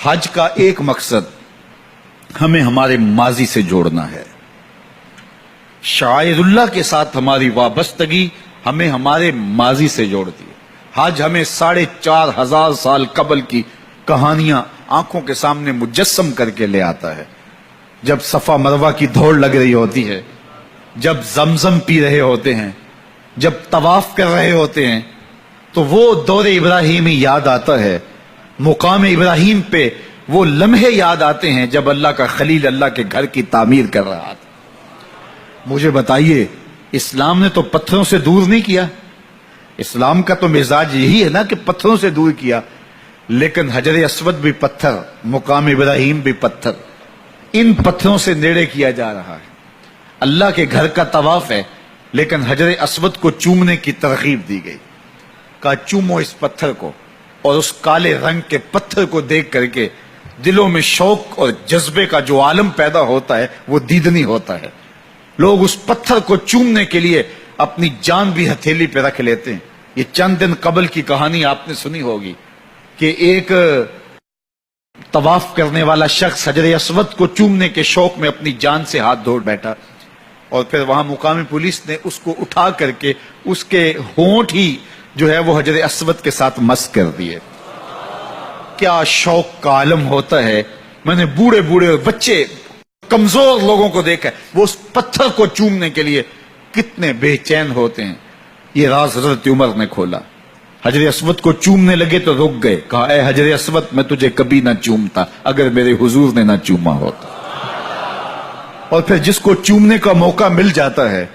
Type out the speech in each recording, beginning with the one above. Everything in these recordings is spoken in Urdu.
حج کا ایک مقصد ہمیں ہمارے ماضی سے جوڑنا ہے. شعائر اللہ کے ساتھ ہماری وابستگی ہمیں ہمارے ماضی سے جوڑتی ہے. حج ہمیں 4,500 سال قبل کی کہانیاں آنکھوں کے سامنے مجسم کر کے لے آتا ہے. جب صفا مروہ کی دوڑ لگ رہی ہوتی ہے، جب زمزم پی رہے ہوتے ہیں، جب طواف کر رہے ہوتے ہیں، تو وہ دور ابراہیمی یاد آتا ہے. مقام ابراہیم پہ وہ لمحے یاد آتے ہیں جب اللہ کا خلیل اللہ کے گھر کی تعمیر کر رہا تھا. مجھے بتائیے، اسلام نے تو پتھروں سے دور نہیں کیا. اسلام کا تو مزاج یہی ہے نا کہ پتھروں سے دور کیا. لیکن حجر اسود بھی پتھر، مقام ابراہیم بھی پتھر، ان پتھروں سے نیڑے کیا جا رہا ہے. اللہ کے گھر کا طواف ہے، لیکن حجر اسود کو چومنے کی ترغیب دی گئی. کہا چومو اس پتھر کو، اور اس کالے رنگ کے پتھر کو دیکھ کر کے دلوں میں شوق اور جذبے کا جو عالم پیدا ہوتا ہے وہ دیدنی ہوتا ہے. لوگ اس پتھر کو چومنے کے لیے اپنی جان بھی ہتھیلی پہ رکھ لیتے ہیں. یہ چند دن قبل کی کہانی آپ نے سنی ہوگی کہ ایک طواف کرنے والا شخص حجر اسود کو چومنے کے شوق میں اپنی جان سے ہاتھ دھو بیٹھا، اور پھر وہاں مقامی پولیس نے اس کو اٹھا کر کے اس کے ہونٹ ہی جو ہے وہ حجر اسود کے ساتھ مس کر دیے. کیا شوق کا عالم ہوتا ہے. میں نے بوڑھے بوڑھے بچے کمزور لوگوں کو دیکھا، وہ اس پتھر کو چومنے کے لیے کتنے بے چین ہوتے ہیں. یہ راز حضرت عمر نے کھولا. حجر اسود کو چومنے لگے تو رک گئے. کہا اے حجر اسود، میں تجھے کبھی نہ چومتا اگر میرے حضور نے نہ چوما ہوتا. اور پھر جس کو چومنے کا موقع مل جاتا ہے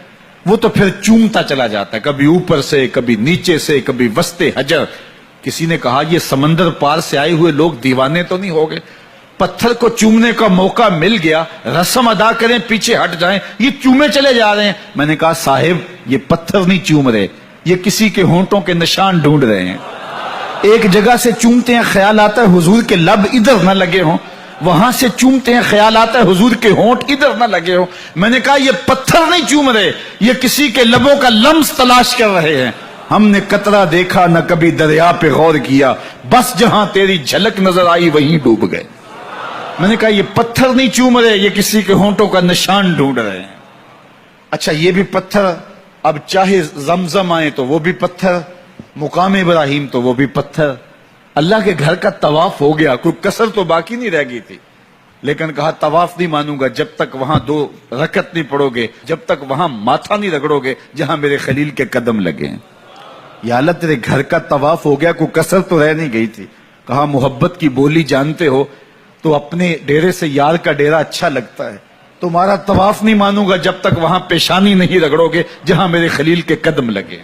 وہ تو پھر چومتا چلا جاتا ہے، کبھی اوپر سے، کبھی نیچے سے، کبھی وسط حجر. کسی نے کہا یہ سمندر پار سے آئے ہوئے لوگ دیوانے تو نہیں ہو گئے؟ پتھر کو چومنے کا موقع مل گیا، رسم ادا کریں، پیچھے ہٹ جائیں، یہ چومے چلے جا رہے ہیں. میں نے کہا صاحب، یہ پتھر نہیں چوم رہے، یہ کسی کے ہونٹوں کے نشان ڈھونڈ رہے ہیں. ایک جگہ سے چومتے ہیں، خیال آتا ہے حضور کے لب ادھر نہ لگے ہوں. وہاں سے چومتے ہیں، خیال آتا ہے حضور کے ہونٹ ادھر نہ لگے ہوں. میں نے کہا یہ پتھر نہیں چوم رہے، یہ کسی کے لبوں کا لمس تلاش کر رہے ہیں. ہم نے قطرہ دیکھا نہ کبھی دریا پہ غور کیا، بس جہاں تیری جھلک نظر آئی وہیں ڈوب گئے. میں نے کہا یہ پتھر نہیں چوم رہے، یہ کسی کے ہونٹوں کا نشان ڈھونڈ رہے ہیں. اچھا یہ بھی پتھر، اب چاہے زمزم آئے تو وہ بھی پتھر، مقام ابراہیم تو وہ بھی پتھر. اللہ کے گھر کا طواف ہو گیا، کوئی کسر تو باقی نہیں رہ گئی تھی. لیکن کہا طواف نہیں مانوں گا جب تک وہاں 2 رکعت نہیں پڑھو گے، جب تک وہاں ماتھا نہیں رگڑو گے جہاں میرے خلیل کے قدم لگے ہیں. یا اللہ تیرے گھر کا طواف ہو گیا، کوئی کسر تو رہ نہیں گئی تھی. کہا محبت کی بولی جانتے ہو تو اپنے ڈیرے سے یار کا ڈیرا اچھا لگتا ہے. تمہارا طواف نہیں مانوں گا جب تک وہاں پیشانی نہیں رگڑو گے جہاں میرے خلیل کے قدم لگے.